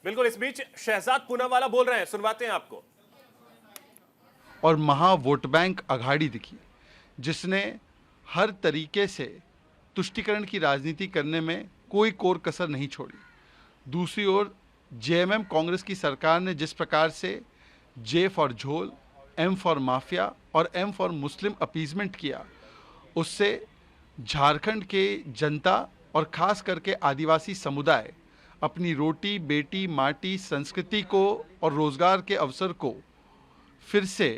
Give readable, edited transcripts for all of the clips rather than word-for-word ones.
बिल्कुल, इस बीच शहजाद पूनावाला बोल रहे हैं, सुनवाते हैं आपको। और महा वोट बैंक अघाड़ी दिखी, जिसने हर तरीके से तुष्टीकरण की राजनीति करने में कोई कोर कसर नहीं छोड़ी। दूसरी ओर जेएमएम कांग्रेस की सरकार ने जिस प्रकार से जे फॉर झोल, एम फॉर माफिया और एम फॉर मुस्लिम अपीजमेंट किया, उससे झारखंड के जनता और खास करके आदिवासी समुदाय अपनी रोटी बेटी माटी संस्कृति को और रोजगार के अवसर को फिर से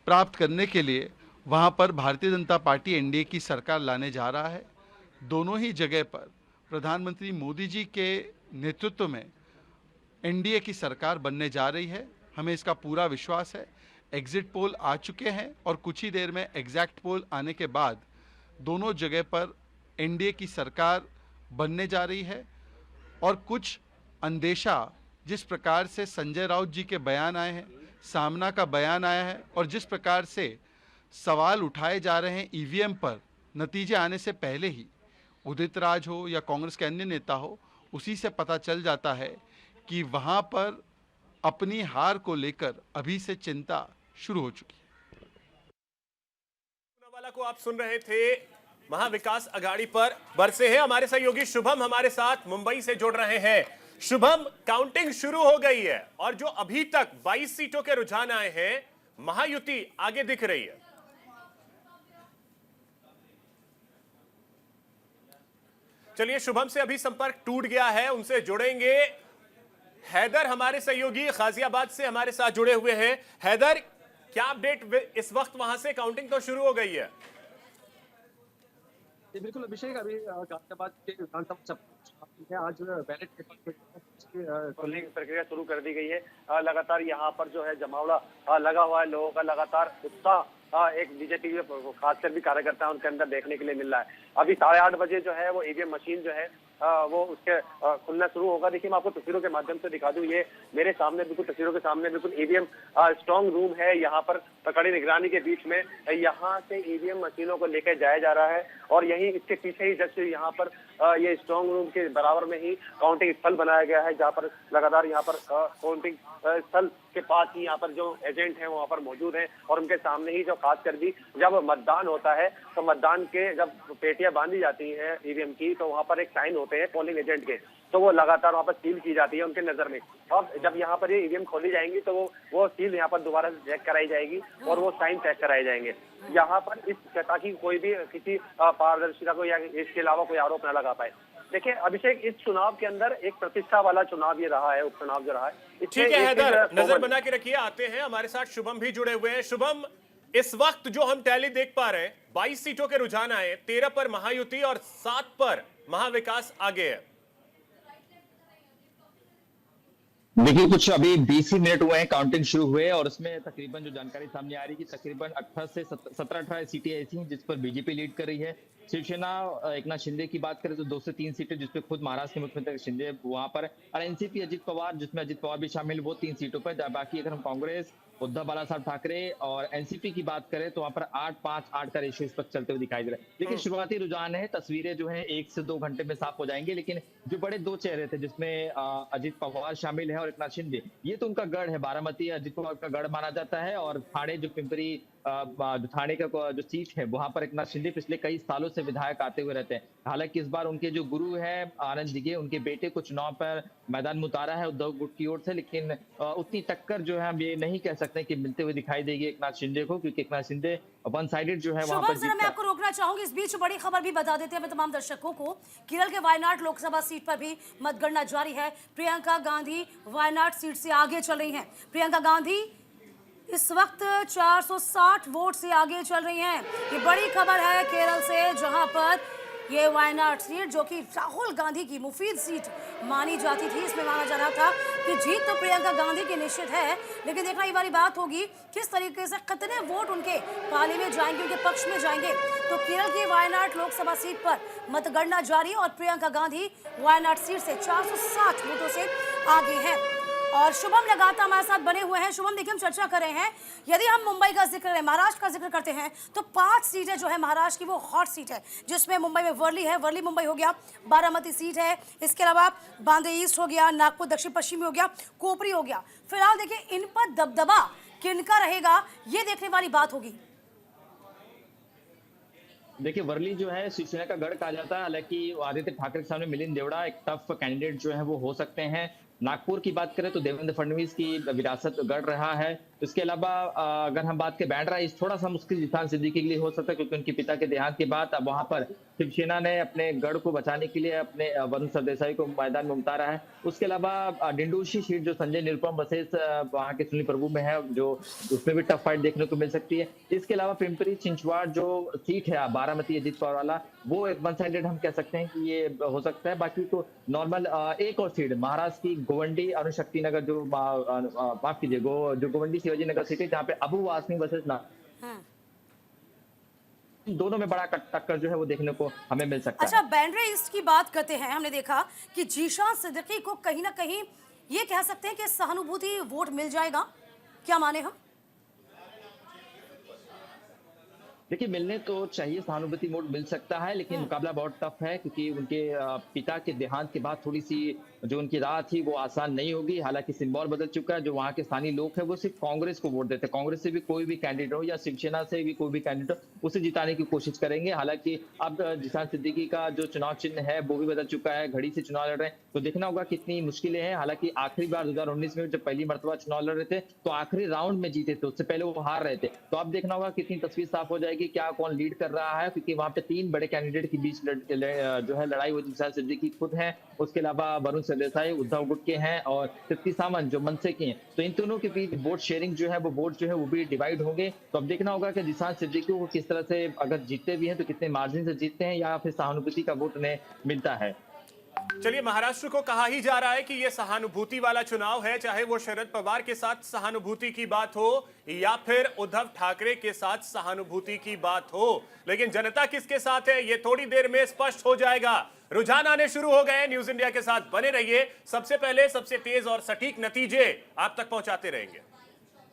प्राप्त करने के लिए वहां पर भारतीय जनता पार्टी एनडीए की सरकार लाने जा रहा है। दोनों ही जगह पर प्रधानमंत्री मोदी जी के नेतृत्व में एनडीए की सरकार बनने जा रही है। हमें इसका पूरा विश्वास है। एग्जिट पोल आ चुके हैं और कुछ ही देर में एग्जैक्ट पोल आने के बाद दोनों जगह पर एनडीए की सरकार बनने जा रही है। और कुछ अंदेशा जिस प्रकार से संजय राउत जी के बयान आए हैं, सामना का बयान आया है और जिस प्रकार से सवाल उठाए जा रहे हैं ईवीएम पर, नतीजे आने से पहले ही उदित राज हो या कांग्रेस के अन्य नेता हो, उसी से पता चल जाता है कि वहां पर अपनी हार को लेकर अभी से चिंता शुरू हो चुकी है। पूनावाला को आप सुन रहे थे। महाविकास अघाड़ी पर बरसे हैं। हमारे सहयोगी शुभम हमारे साथ मुंबई से जुड़ रहे हैं। शुभम, काउंटिंग शुरू हो गई है और जो अभी तक 22 सीटों के रुझान आए हैं, महायुति आगे दिख रही है। चलिए, शुभम से अभी संपर्क टूट गया है, उनसे जुड़ेंगे। हैदर हमारे सहयोगी गाजियाबाद से हमारे साथ जुड़े हुए हैं। हैदर, क्या अपडेट इस वक्त वहां से? काउंटिंग तो शुरू हो गई है। बिल्कुल अभिषेक, अभी गाजियाबाद के विधानसभा में आज बैलेट पेपर खोलने की प्रक्रिया शुरू कर दी गई है। लगातार यहाँ पर जो है जमावड़ा लगा हुआ है, लोगों का लगातार उत्साह एक बीजेपी के खासकर भी कार्यकर्ता है उनके अंदर देखने के लिए मिल रहा है। अभी 8:30 बजे जो है वो ईवीएम मशीन जो है वो उसके खुलना शुरू होगा। देखिए, मैं आपको तस्वीरों के माध्यम से दिखा दूं, ये मेरे सामने बिल्कुल तस्वीरों के सामने बिल्कुल ईवीएम स्ट्रांग रूम है। यहाँ पर कड़ी निगरानी के बीच में यहाँ से ईवीएम मशीनों को लेकर जाया जा रहा है और यही इसके पीछे ही जस्ट यहाँ पर ये स्ट्रांग रूम के बराबर में ही काउंटिंग स्थल बनाया गया है, जहाँ पर लगातार यहाँ पर काउंटिंग स्थल के पास ही यहाँ पर जो एजेंट हैं वहाँ पर मौजूद हैं और उनके सामने ही जो खासकर भी जब मतदान होता है तो मतदान के जब पेटियां बांधी जाती हैं ईवीएम की, तो वहाँ पर एक साइन होते हैं पोलिंग एजेंट के, तो वो लगातार वहाँ पर सील की जाती है उनके नजर में। अब जब यहाँ पर ये ईवीएम खोली जाएंगी तो वो सील यहाँ पर दोबारा से चेक कराई जाएगी और वो साइन चेक कराए जाएंगे यहाँ पर, इस ताकि कोई भी किसी पारदर्शिता को या इसके अलावा कोई आरोप न लगा पाए। देखिए अभिषेक, इस चुनाव के अंदर एक प्रतिष्ठा वाला चुनाव ये रहा है, उपचुनाव जो रहा है। ठीक है हैदर, नजर बना के रखिए। आते हैं, हमारे साथ शुभम भी जुड़े हुए हैं। शुभम, इस वक्त जो हम टैली देख पा रहे हैं, 22 सीटों के रुझान आए, 13 पर महायुति और 7 पर महाविकास आगे है। देखिए, कुछ अभी 20 ही मिनट हुए हैं काउंटिंग शुरू हुए और उसमें तकरीबन जो जानकारी सामने आ रही है कि तकरीबन 18 से 17-18 सीटें ऐसी हैं जिस पर बीजेपी लीड कर रही है। शिवसेना एकनाथ शिंदे की बात करें तो 2 से 3 सीटें जिसपे खुद महाराष्ट्र के मुख्यमंत्री शिंदे वहां पर, और एनसीपी अजित पवार जिसमें अजित पवार भी शामिल, वो 3 सीटों पर। बाकी अगर हम कांग्रेस उद्धव बाला साहब ठाकरे और एनसीपी की बात करें तो वहां पर 8-5-8 का रेशियो इस वक्त चलते हुए दिखाई दे रहा है। लेकिन शुरुआती रुझान है, तस्वीरें जो है 1 से 2 घंटे में साफ हो जाएंगे। लेकिन जो बड़े 2 चेहरे थे जिसमें अजित पवार शामिल है और एकनाथ शिंदे, ये तो उनका गढ़ है। बारामती अजित पवार का गढ़ माना जाता है और थाने जो पिंपरी थाने का जो सीट है वहां पर एकनाथ शिंदे पिछले कई सालों से विधायक आते हुए रहते हैं। हालांकि इस बार उनके जो गुरु है आनंद दिघे, उनके बेटे को चुनाव पर मैदान में उतारा है उद्धव गुट की ओर से, लेकिन उतनी टक्कर जो है हम ये नहीं कह सकते कि मिलते हुए दिखाई देगी एकनाथ शिंदे को, क्योंकि एकनाथ शिंदे वन साइडेड जो है वहां पर। मैं आपको रोकना चाहूंगी, इस बीच बड़ी खबर भी बता देते हैं तमाम दर्शकों को। केरल के वायनाड लोकसभा सीट पर भी मतगणना जारी है। प्रियंका गांधी वायनाड सीट से आगे चल रही हैं। प्रियंका गांधी इस वक्त 460 वोट से आगे चल रही हैं। ये बड़ी खबर है केरल से, जहां पर ये वायनाड सीट जो कि राहुल गांधी की मुफीद सीट मानी जाती थी, इसमें माना जा रहा था कि जीत तो प्रियंका गांधी की निश्चित है, लेकिन देखना ये वाली बात होगी किस तरीके से कितने वोट उनके पाले में जाएंगे, उनके पक्ष में जाएंगे। तो केरल की वायनाड लोकसभा सीट पर मतगणना जारी और प्रियंका गांधी वायनाड सीट से 460 वोटों से आगे है। और शुभम लगातार हमारे साथ बने हुए हैं। शुभम, देखिए हम चर्चा कर रहे हैं, यदि हम मुंबई का जिक्र करें, महाराष्ट्र का जिक्र करते हैं, तो 5 सीटें जो है महाराष्ट्र की वो हॉट सीट है, जिसमें मुंबई में वर्ली है, वर्ली मुंबई हो गया, बारामती सीट है, इसके अलावा बांद्रा ईस्ट हो गया, नागपुर दक्षिण पश्चिमी हो गया, कोपरी हो गया। फिलहाल देखिए इन पर दबदबा किनका रहेगा, ये देखने वाली बात होगी। देखिए, वर्ली जो है शिवसेना का गढ़ कहा जाता है। हालांकि आदित्य ठाकरे के सामने मिलिंद देवड़ा एक टफ कैंडिडेट जो है वो हो सकते हैं। नागपुर की बात करें तो देवेंद्र फडणवीस की विरासत गढ़ रहा है। इसके अलावा अगर हम बात करें बांद्रा ईस्ट, थोड़ा सा मुश्किल जिसान सिद्दीकी के लिए हो सकता है, क्योंकि उनके पिता के देहांत के बाद अब वहां पर शिवसेना ने अपने गढ़ को बचाने के लिए अपने वरुण सरदेसाई को मैदान में उतारा है। उसके अलावा डिंडोशी सीट जो संजय निरुपम वसेस वहां के सुनील प्रभु में है, जो उसमें भी टफ फाइट देखने को मिल सकती है। इसके अलावा पिंपरी चिंचवाड़ जो सीट है बारामती अजीत पवार वाला, वो एक वन साइडेड हम कह सकते हैं कि ये हो सकता है। बाकी तो नॉर्मल एक और सीट महाराष्ट्र की गोवंडी अणुशक्ति नगर, जो माफ कीजिए जो गोवंडी शिवाजी नगर सीट है, जहाँ पे अबू वासनी वर्सेस ना दोनों में बड़ा टक्कर जो है वो देखने को हमें मिल सकता है। अच्छा, बांद्रा ईस्ट की बात करते हैं। हमने देखा कि जीशान सिद्दीकी को कहीं ना कहीं ये कह सकते हैं कि सहानुभूति वोट मिल जाएगा, क्या माने हम? देखिए, मिलने तो चाहिए, सहानुभूति वोट मिल सकता है, लेकिन मुकाबला बहुत टफ है, क्योंकि उनके पिता के देहांत के बाद थोड़ी सी जो उनकी राह थी वो आसान नहीं होगी। हालांकि सिंबल बदल चुका है, जो वहाँ के स्थानीय लोग हैं वो सिर्फ कांग्रेस को वोट देते हैं। कांग्रेस से भी कोई भी कैंडिडेट हो या शिवसेना से भी कोई भी कैंडिडेट हो, उसे जिताने की कोशिश करेंगे। हालांकि अब जिसान सिद्दीकी का जो चुनाव चिन्ह है वो भी बदल चुका है, घड़ी से चुनाव लड़ रहे हैं, तो देखना होगा कितनी मुश्किलें हैं। हालांकि आखिरी बार 2019 में जब पहली मरतबा चुनाव लड़ रहे थे तो आखिरी राउंड में जीते थे, उससे पहले वो हार रहे थे। तो अब देखना होगा कितनी तस्वीर साफ हो जाएगी, क्या कौन लीड कर रहा है, क्योंकि वहां पे 3 बड़े कैंडिडेट के बीच जो है लड़ाई वो जिसान सिद्दीकी खुद है, उसके अलावा वरुण सरदेसाई, उद्धव गुट के हैं, और तृप्ति सावंत जो मनसे के हैं। तो इन दोनों के बीच वोट शेयरिंग जो है वो भी डिवाइड होंगे। तो अब देखना होगा कि जिसान सिद्दीकी को किस तरह से, अगर जीतते भी हैं तो कितने मार्जिन से जीतते हैं, या फिर सहानुभूति का वोट उन्हें मिलता है। चलिए, महाराष्ट्र को कहा ही जा रहा है कि यह सहानुभूति वाला चुनाव है, चाहे वो शरद पवार के साथ सहानुभूति की बात हो या फिर उद्धव ठाकरे के साथ सहानुभूति की बात हो। लेकिन जनता किसके साथ है, ये थोड़ी देर में स्पष्ट हो जाएगा। रुझान आने शुरू हो गए। न्यूज इंडिया के साथ बने रहिए, सबसे पहले सबसे तेज और सटीक नतीजे आप तक पहुंचाते रहेंगे।